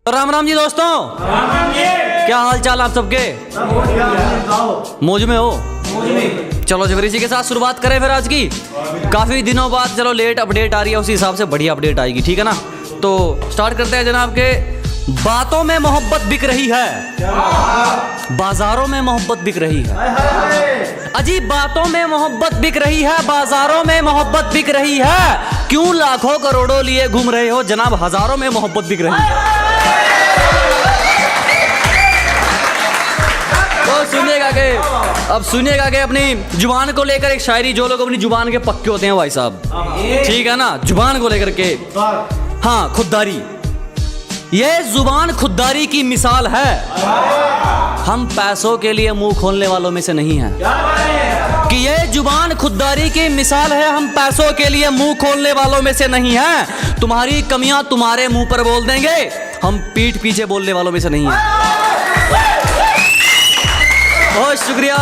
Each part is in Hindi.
राम राम जी दोस्तों। राम राम जी। क्या हाल चाल आप सबके? मौज में हो? चलो जबरी जी के साथ शुरुआत करें फिर आज की। काफ़ी दिनों बाद चलो लेट अपडेट आ रही है, उसी हिसाब से बढ़िया अपडेट आएगी, ठीक है ना। तो स्टार्ट करते हैं जनाब के। बातों में मोहब्बत बिक रही है, बाजारों में मोहब्बत बिक रही है। अजीब बातों में मोहब्बत बिक रही है, बाजारों में मोहब्बत बिक रही है। क्यों लाखों करोड़ों लिए घूम रहे हो जनाब, हजारों में मोहब्बत बिक रही है। तो सुनिएगा के, अब सुनिएगा के अपनी जुबान को लेकर एक शायरी, जो लोग अपनी जुबान के पक्के होते हैं भाई साहब, ठीक है ना, जुबान को लेकर के। हाँ, खुददारी, ये जुबान खुददारी की मिसाल है। हम पैसों के लिए मुंह खोलने वालों में से नहीं हैं कि ये जुबान खुददारी की मिसाल है। हम पैसों के लिए मुंह खोलने वालों में से नहीं हैं। तुम्हारी कमियां तुम्हारे मुंह पर बोल देंगे, हम पीठ पीछे बोलने वालों में से नहीं हैं। बहुत शुक्रिया।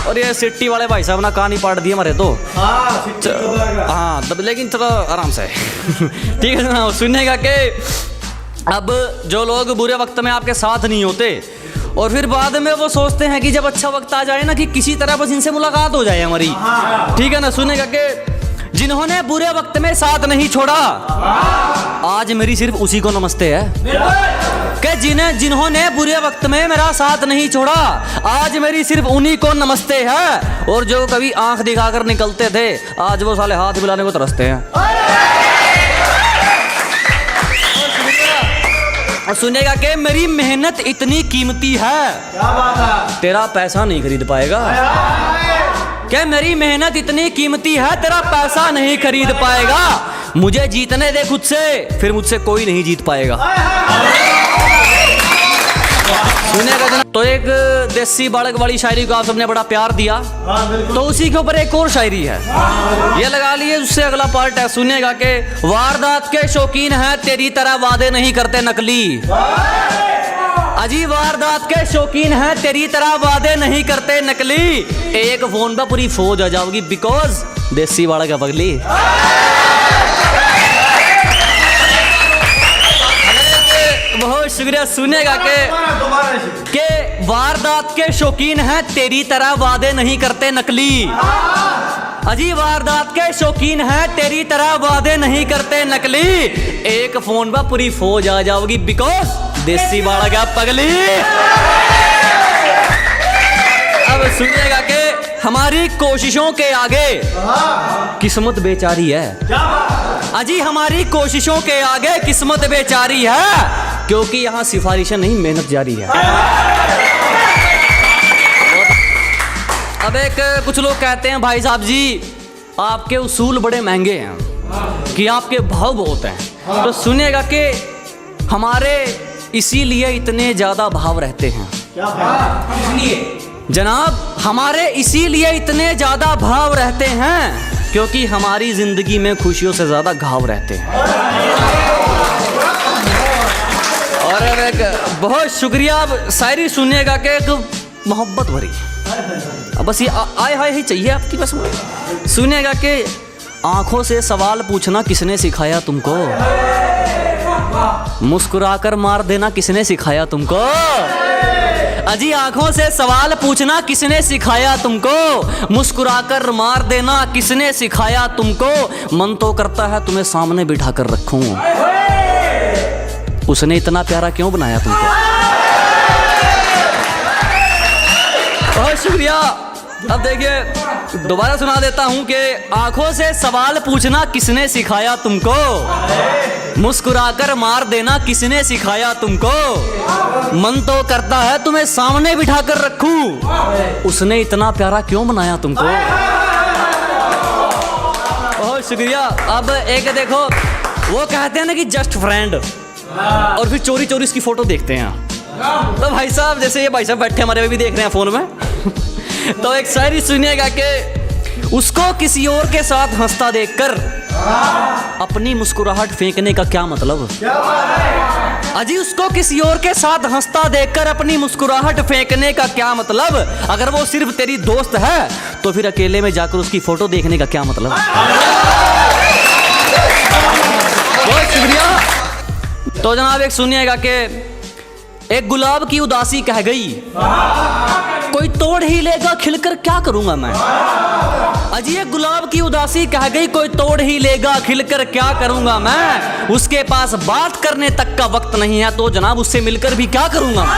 और ये सिट्टी वाले भाई साहब ना कहानी पाट दी हमारे तो। हाँ लेकिन चलो आराम से ठीक है ना। सुनने के अब जो लोग बुरे वक्त में आपके साथ नहीं होते और फिर बाद में वो सोचते हैं कि जब अच्छा वक्त आ जाए ना कि किसी तरह बस इनसे मुलाकात हो जाए हमारी, ठीक है ना। सुनेगा कि जिन्होंने बुरे वक्त में साथ नहीं छोड़ा, आज मेरी सिर्फ उसी को नमस्ते है। कि जिन्होंने बुरे वक्त में मेरा साथ नहीं छोड़ा, आज मेरी सिर्फ उन्हीं को नमस्ते है। और जो कभी आंख दिखाकर निकलते थे, आज वो साले हाथ मिलाने को तरसते हैं। और सुनेगा कि मेरी मेहनत इतनी कीमती है, क्या बात है, तेरा पैसा नहीं खरीद पाएगा। क्या मेरी मेहनत इतनी कीमती है, तेरा पैसा नहीं खरीद पाएगा। मुझे जीतने दे खुद से, फिर मुझसे कोई नहीं जीत पाएगा। सुनेगा जना। तो एक देसी बालक वाली शायरी को आप सबने बड़ा प्यार दिया, तो उसी के ऊपर एक और शायरी है, ये लगा लिए, उससे अगला पार्ट है। सुनेगा के वारदात के शौकीन है, तेरी तरह वादे नहीं करते नकली। अजी वारदात के शौकीन है, तेरी तरह वादे नहीं करते नकली। एक फोन पर पूरी फौज आ जाओगी, बिकॉज देसी बालक है पगली। बहुत शुक्रिया। सुनेगा के वारदात के शौकीन हैं, तेरी तरह वादे नहीं करते नकली। अजी वारदात के शौकीन हैं, तेरी तरह वादे नहीं करते नकली। एक फोन पर पूरी फौज आ जाओगी, बिकॉज देसी बालक है पगली। अब सुनिएगा कि हमारी कोशिशों के आगे किस्मत बेचारी है। अजी हमारी कोशिशों के आगे किस्मत बेचारी है, क्योंकि यहाँ सिफारिशें नहीं, मेहनत जारी है। अब एक कुछ लोग कहते हैं भाई साहब जी आपके उसूल बड़े महंगे हैं, कि आपके भाव बहुत हैं। तो सुनिएगा कि हमारे इसीलिए इतने ज़्यादा भाव रहते हैं जनाब, हमारे इसीलिए इतने ज़्यादा भाव रहते हैं, क्योंकि हमारी ज़िंदगी में खुशियों से ज़्यादा घाव रहते हैं। और एक बहुत शुक्रिया। अब शायरी सुनिएगा कि एक मोहब्बत भरी, अब बस ये आए हाय ही चाहिए आपकी बस। सुनिएगा कि आंखों से सवाल पूछना किसने सिखाया तुमको, मुस्कुराकर मार देना किसने सिखाया तुमको। अजी आंखों से सवाल पूछना किसने सिखाया तुमको, मुस्कुराकर मार देना किसने सिखाया तुमको। मन तो करता है तुम्हें सामने बिठा कर रखूं, उसने इतना प्यारा क्यों बनाया तुमको। बहुत शुक्रिया। अब देखिए दोबारा सुना देता हूं कि आंखों से सवाल पूछना किसने सिखाया तुमको, मुस्कुराकर मार देना किसने सिखाया तुमको। मन तो करता है तुम्हें सामने बिठा कर रखूं, उसने इतना प्यारा क्यों बनाया तुमको। बहुत शुक्रिया। अब एक देखो, वो कहते हैं ना कि जस्ट फ्रेंड, और फिर चोरी चोरी इसकी फोटो देखते हैं। तो भाई साहब जैसे ये भाई साहब बैठे हमारे भी देख रहे हैं फोन में तो एक शायरी सुनिएगा कि उसको किसी और के साथ हंसता देखकर अपनी मुस्कुराहट फेंकने का क्या मतलब। अजी उसको किसी और के साथ हंसता देखकर अपनी मुस्कुराहट फेंकने का क्या मतलब। अगर वो सिर्फ तेरी दोस्त है तो फिर अकेले में जाकर उसकी फोटो देखने का क्या मतलब। बहुत शुक्रिया। तो जनाब एक सुनिएगा कि एक गुलाब की उदासी कह गई, कोई तोड़ ही लेगा खिलकर क्या करूंगा मैं। अजी एक गुलाब की उदासी कह गई, कोई तोड़ ही लेगा खिलकर क्या करूंगा मैं। उसके पास बात करने तक का वक्त नहीं है, तो जनाब उससे मिलकर भी क्या करूंगा मैं।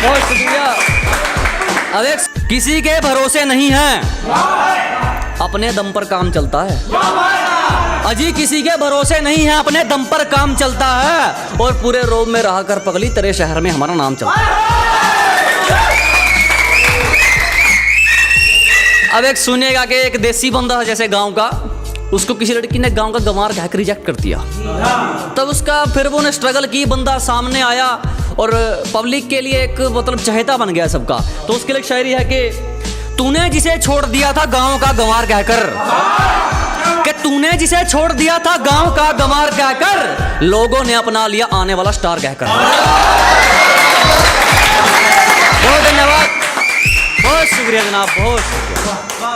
बहुत शुक्रिया। अब एक किसी के भरोसे नहीं है, अपने दम पर काम चलता है। अजी किसी के भरोसे नहीं है, अपने दम पर काम चलता है। और पूरे रोम में रहा कर पगली, तेरे शहर में हमारा नाम चलता है। अब एक सुनिएगा कि एक देसी बंदा है जैसे गांव का, उसको किसी लड़की ने गांव का गंवार कहकर रिजेक्ट कर दिया। तब उसका फिर वो ने स्ट्रगल की, बंदा सामने आया और पब्लिक के लिए एक मतलब चहेता बन गया सबका। तो उसके लिए एक शायरी है कि तूने जिसे छोड़ दिया था गांव का गंवार कहकर, कि तूने जिसे छोड़ दिया था गांव का गंवार कहकर, लोगों ने अपना लिया आने वाला स्टार कहकर। बहुत धन्यवाद, बहुत शुक्रिया जनाब, बहुत शुक्रिया।